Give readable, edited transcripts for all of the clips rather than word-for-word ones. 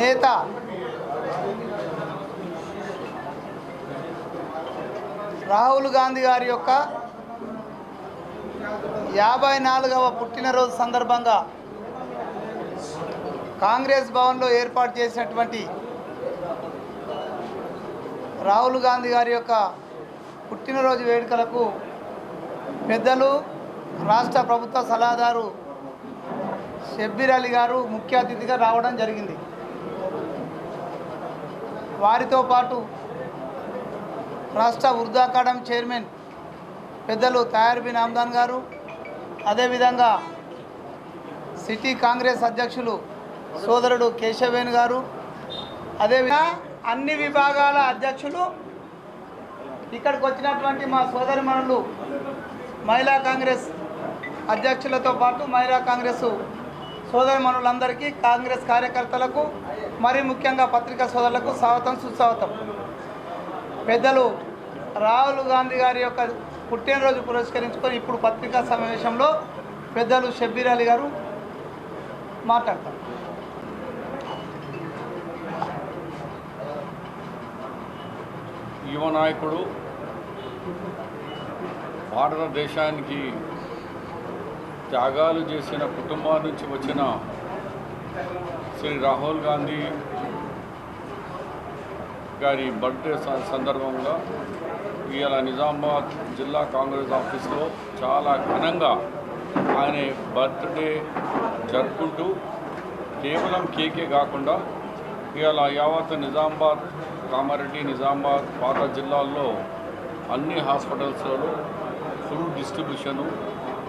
నేత రాహుల్ గాంధీ గారి యొక్క 54వ పుట్టినరోజు సందర్భంగా కాంగ్రెస్ భవన్లో ఏర్పాటు చేసినటువంటి రాహుల్ గాంధీ గారి యొక్క పుట్టినరోజు వేడుకలకు పెద్దలు రాష్ట్ర ప్రభుత్వ సలహాదారు షబ్బీర్ అలీ గారు ముఖ్య అతిథిగా రావడం జరిగింది. వారితో పాటు రాష్ట్ర ఉర్దూ అకాడమీ చైర్మన్ పెద్దలు తయార్ బిన్ హమ్దాన్ గారు, అదేవిధంగా సిటీ కాంగ్రెస్ అధ్యక్షులు సోదరుడు కేశవేణి గారు, అదేవిధంగా అన్ని విభాగాల అధ్యక్షులు, ఇక్కడికి వచ్చినటువంటి మా సోదరిమణులు మహిళా కాంగ్రెస్ అధ్యక్షులతో పాటు మహిళా కాంగ్రెస్ సోదరిమణులందరికీ, కాంగ్రెస్ కార్యకర్తలకు, మరి ముఖ్యంగా పత్రికా సోదరులకు స్వాగతం సుస్వాగతం. పెద్దలు రాహుల్ గాంధీ గారి యొక్క పుట్టినరోజు పురస్కరించుకొని ఇప్పుడు పత్రికా సమావేశంలో పెద్దలు షబ్బీర్ అలీ గారు మాట్లాడతారు. యువ నాయకుడు, భారతదేశానికి త్యాగాలు చేసిన కుటుంబం నుంచి వచ్చిన శ్రీ రాహుల్ గాంధీ గారి బర్త్డే సందర్భంగా ఇవాళ నిజామాబాద్ జిల్లా కాంగ్రెస్ ఆఫీస్లో చాలా ఘనంగా ఆయన బర్త్డే జరుపుకుంటూ కేవలం కేకే కాకుండా ఇవాళ యావత్ నిజామాబాద్, కామారెడ్డి, నిజామాబాద్ పాత జిల్లాల్లో అన్ని హాస్పిటల్స్లలో ఫుడ్ డిస్ట్రిబ్యూషను,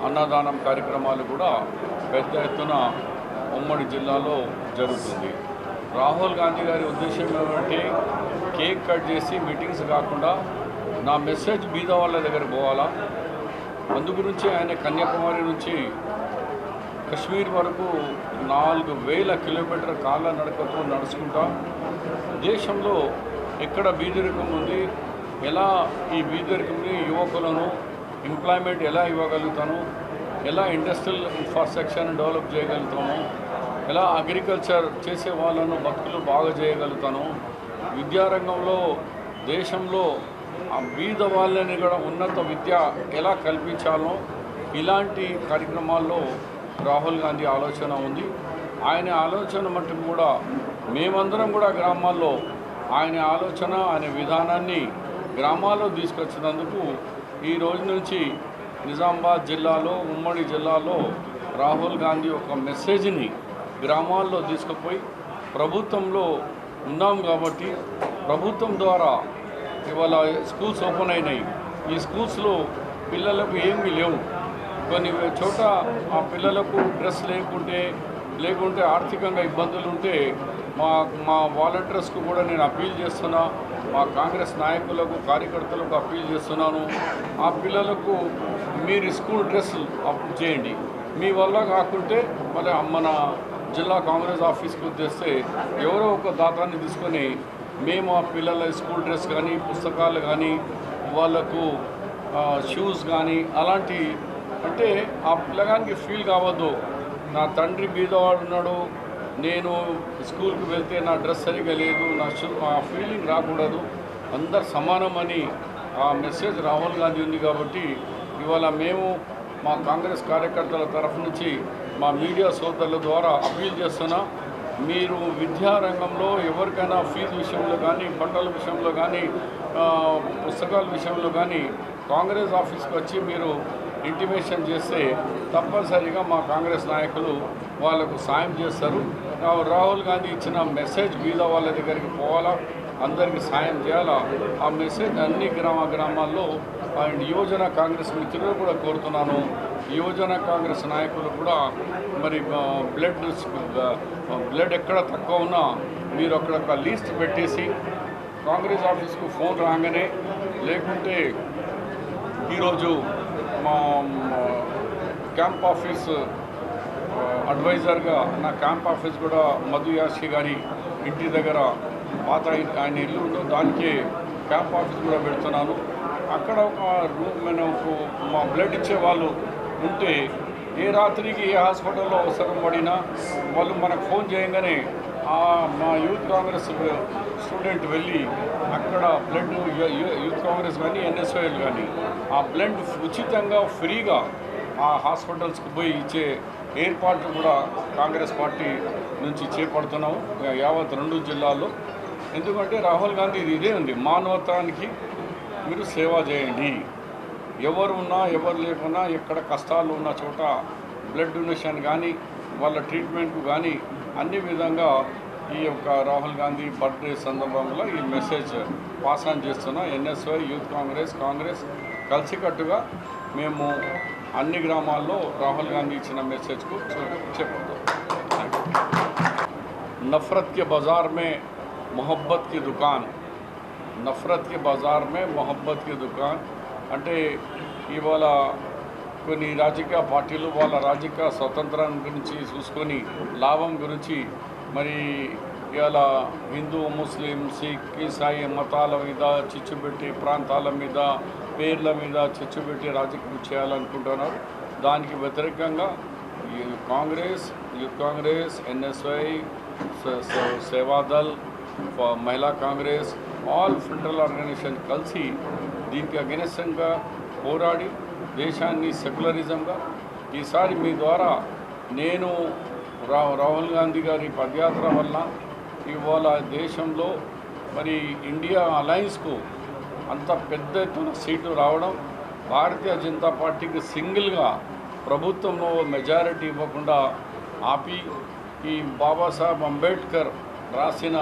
అన్నదానం కార్యక్రమాలు కూడా పెద్ద ఎత్తున ఉమ్మడి జిల్లాలో జరుగుతుంది. రాహుల్ గాంధీ గారి ఉద్దేశం ఏమంటే కేక్ కట్ చేసి మీటింగ్స్ కాకుండా నా మెసేజ్ బీద వాళ్ళ దగ్గర పోవాలా. అందుగురించి ఆయన కన్యాకుమారి నుంచి కశ్మీర్ వరకు 4000 కిలోమీటర్ కాళ్ళ నడకతో నడుచుకుంటా దేశంలో ఎక్కడ బీదరికం ఉంది, ఎలా ఈ బీదరికంని యువకులను ఎంప్లాయ్మెంట్ ఎలా ఇవ్వగలుగుతాను, ఎలా ఇండస్ట్రియల్ ఇన్ఫ్రాస్ట్రక్చర్ని డెవలప్ చేయగలుగుతాము, ఎలా అగ్రికల్చర్ చేసే వాళ్ళను బతుకులు బాగా చేయగలుగుతాను, విద్యారంగంలో దేశంలో ఆ బీద వాళ్ళని కూడా ఉన్నత విద్య ఎలా కల్పించాలో, ఇలాంటి కార్యక్రమాల్లో రాహుల్ గాంధీ ఆలోచన ఉంది. ఆయన ఆలోచన మట్టుకు కూడా మేమందరం కూడా గ్రామాల్లో ఆయన ఆలోచన, ఆయన విధానాన్ని గ్రామాల్లో తీసుకొచ్చినందుకు ఈ రోజు నుంచి నిజామాబాద్ జిల్లాలో, ఉమ్మడి జిల్లాలో రాహుల్ గాంధీ ఒక మెసేజ్ని గ్రామాల్లో తీసుకుపోయి ప్రభుత్వంలో ఉన్నాం కాబట్టి ప్రభుత్వం ద్వారా ఇవాళ స్కూల్స్ ఓపెన్ అయినాయి. ఈ స్కూల్స్లో పిల్లలకు ఏమీ లేవు. కొన్ని చోట ఆ పిల్లలకు డ్రెస్ లేకుంటే ఆర్థికంగా ఇబ్బందులు ఉంటే మా వాలంటీర్స్కు కూడా నేను అప్పీల్ చేస్తున్నా, మా కాంగ్రెస్ నాయకులకు, కార్యకర్తలకు అప్పీల్ చేస్తున్నాను. ఆ పిల్లలకు మీరు స్కూల్ డ్రెస్ అప్ చేయండి. మీ వల్ల కాకుంటే మళ్ళీ మన జిల్లా కాంగ్రెస్ ఆఫీస్కి తెస్తే ఎవరో ఒక దాతాన్ని తీసుకొని మేము ఆ పిల్లల స్కూల్ డ్రెస్ కానీ, పుస్తకాలు కానీ, వాళ్ళకు షూస్ కానీ అలాంటి, అంటే ఆ పిల్లగానికి ఫీల్ కావద్దు నా తండ్రి బీదవాడు ఉన్నాడు, నేను స్కూల్కి వెళ్తే నా డ్రెస్ సరిగా లేదు, ఆ ఫీలింగ్ రాకూడదు, అందరు సమానమని ఆ మెసేజ్ రాహుల్ గాంధీ ఉంది. కాబట్టి ఇవాళ మేము మా కాంగ్రెస్ కార్యకర్తల తరఫు నుంచి మా మీడియా సోదరుల ద్వారా అప్పీల్ చేస్తున్నా, మీరు విద్యారంగంలో ఎవరికైనా ఫీజు విషయంలో కానీ, బట్టల విషయంలో కానీ, పుస్తకాల విషయంలో కానీ కాంగ్రెస్ ఆఫీస్కి వచ్చి మీరు ఇంటిమేషన్ చేస్తే తప్పనిసరిగా మా కాంగ్రెస్ నాయకులు వాళ్ళకు సాయం చేస్తారు. రాహుల్ గాంధీ ఇచ్చిన మెసేజ్ బీద వాళ్ళ దగ్గరికి పోవాలా, అందరికీ సాయం చేయాలా. ఆ మెసేజ్ అన్ని గ్రామాల్లో అండ్ యువజన కాంగ్రెస్ మిత్రులు కూడా కోరుతున్నాను. యువజన కాంగ్రెస్ నాయకులు కూడా మరి బ్లడ్ ఎక్కడ తక్కువ ఉన్నా మీరు అక్కడ లిస్ట్ పెట్టేసి కాంగ్రెస్ ఆఫీస్కు ఫోన్ రాగానే, లేకుంటే ఈరోజు మా క్యాంప్ ఆఫీస్ అడ్వైజర్గా నా క్యాంప్ ఆఫీస్ కూడా మధు యాషి గారి ఇంటి దగ్గర పాత ఆయన ఇల్లు ఉందో దానికి క్యాంప్ ఆఫీస్ కూడా పెడుతున్నాను. అక్కడ ఒక రూమ్ మనకు మా బ్లడ్ ఇచ్చే వాళ్ళు ఉంటే ఏ రాత్రికి ఏ హాస్పిటల్లో అవసరం పడినా వాళ్ళు మనకు ఫోన్ చేయగానే మా యూత్ కాంగ్రెస్ స్టూడెంట్ వెళ్ళి అక్కడ బ్లడ్ యూత్ కాంగ్రెస్ కానీ ఎన్ఎస్ఓఎల్ కానీ ఆ బ్లడ్ ఉచితంగా ఫ్రీగా ఆ హాస్పిటల్స్కి పోయి ఇచ్చే ఏర్పాట్లు కూడా కాంగ్రెస్ పార్టీ నుంచి చేపడుతున్నాము యావత్ 2 జిల్లాల్లో. ఎందుకంటే రాహుల్ గాంధీ ఇదే ఉంది, మానవతానికి మీరు సేవ చేయండి. ఎవరు ఉన్నా ఎవరు లేకున్నా ఎక్కడ కష్టాలు ఉన్న చోట బ్లడ్ డొనేషన్ కానీ వాళ్ళ ట్రీట్మెంట్ కానీ అన్ని విధంగా ఈ యొక్క రాహుల్ గాంధీ బర్త్డే సందర్భంలో ఈ మెసేజ్ పాస్ ఆన్ చేస్తున్న ఎన్ఎస్వై యూత్ కాంగ్రెస్ కలిసికట్టుగా మేము అన్ని గ్రామాల్లో రాహుల్ గాంధీ ఇచ్చిన మెసేజ్కు చెప్తాం. नफ़रत के बाज़ार में मोहब्बत की दुकान, नफ़रत के बाज़ार में मोहब्बत की दुकान అంటే ఇవాళ కొన్ని రాజకీయ పార్టీలు వాళ్ళ రాజకీయ స్వతంత్రం గురించి చూసుకొని లాభం గురించి మరి ఇవాళ హిందూ ముస్లిం సిక్ ఈసాయి మతాల మీద చిచ్చుపెట్టి ప్రాంతాల మీద పేర్ల మీద చిచ్చుపెట్టి రాజకీయం చేయాలనుకుంటున్నారు. దానికి వ్యతిరేకంగా యూత్ కాంగ్రెస్ ఎన్ఎస్వై సేవాదల్ మహిళా కాంగ్రెస్ ఆల్ ఫ్రంటల్ ఆర్గనైజేషన్ కలిసి దీనికి అగెనిస్ట్గా పోరాడి దేశాన్ని సెక్యులరిజంగా ఈసారి మీ ద్వారా నేను రాహుల్ గాంధీ గారి పదయాత్ర వల్ల ఇవాళ దేశంలో మరి ఇండియా అలయన్స్కు అంత పెద్ద ఎత్తున సీటు రావడం, భారతీయ జనతా పార్టీకి సింగిల్గా ప్రభుత్వంలో మెజారిటీ ఇవ్వకుండా ఆపి ఈ బాబాసాహెబ్ అంబేద్కర్ రాసిన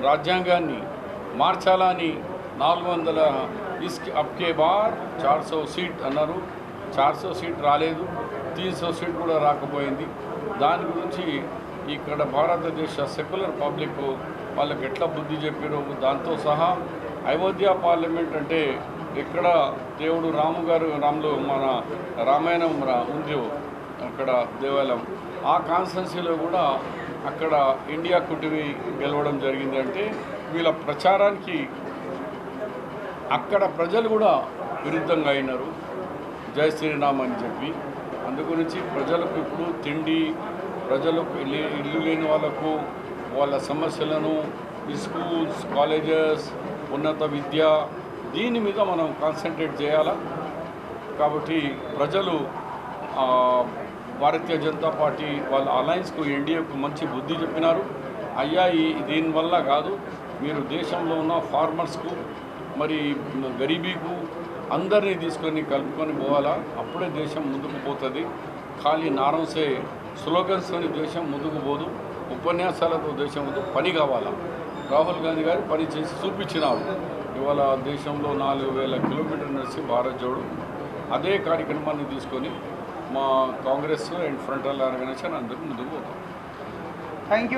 రాజ్యాంగాన్ని మార్చాలని 400 इसके अबके बार 400 సీట్ అన్నారు. 400 సీట్ రాలేదు, 300 సీట్ కూడా రాకపోయింది. దాని గురించి ఇక్కడ భారతదేశ సెక్యులర్ పబ్లిక్ వాళ్ళకి ఎట్లా బుద్ధి చెప్పారో దాంతో సహా అయోధ్య పార్లమెంట్ అంటే ఇక్కడ దేవుడు రాములు మన రామాయణం ఉంది అక్కడ దేవాలయం, ఆ కాన్స్టిట్యున్సీలో కూడా అక్కడ ఇండియా కుటుంబి గెలవడం జరిగింది. అంటే వీళ్ళ ప్రచారానికి అక్కడ ప్రజలు కూడా విరుద్ధంగా అయినారు, జై శ్రీరామ్ అని చెప్పి. అందుగురించి ప్రజలకు ఇప్పుడు తిండి, ప్రజలకు ఇల్లు లేని వాళ్ళకు వాళ్ళ సమస్యలను ఈ స్కూల్స్ కాలేజెస్ ఉన్నత విద్య దీని మీద మనం కాన్సన్ట్రేట్ చేయాలా. కాబట్టి ప్రజలు భారతీయ జనతా పార్టీ వాళ్ళ అలయన్స్కు ఎన్డీఏకు మంచి బుద్ధి చెప్పినారు. అయ్యా దీనివల్ల కాదు, మీరు దేశంలో ఉన్న ఫార్మర్స్కు మరి గరీబీకు అందరినీ తీసుకొని కలుపుకొని పోవాలా, అప్పుడే దేశం ముందుకు పోతుంది. ఖాళీ నారంసే స్లోగన్స్తోని దేశం ముందుకు పోదు, ఉపన్యాసాలతో దేశం ముందు పని కావాలా. రాహుల్ గాంధీ గారు పని చేసి చూపించినారు. ఇవాళ దేశంలో 4000 కిలోమీటర్లు నడిచి భారత్ జోడు అదే కార్యక్రమాన్ని తీసుకొని మా కాంగ్రెస్ అండ్ ఫ్రంటల్ ఆర్గనైజేషన్ అందరూ ముందుకు పోతాం. Thank you.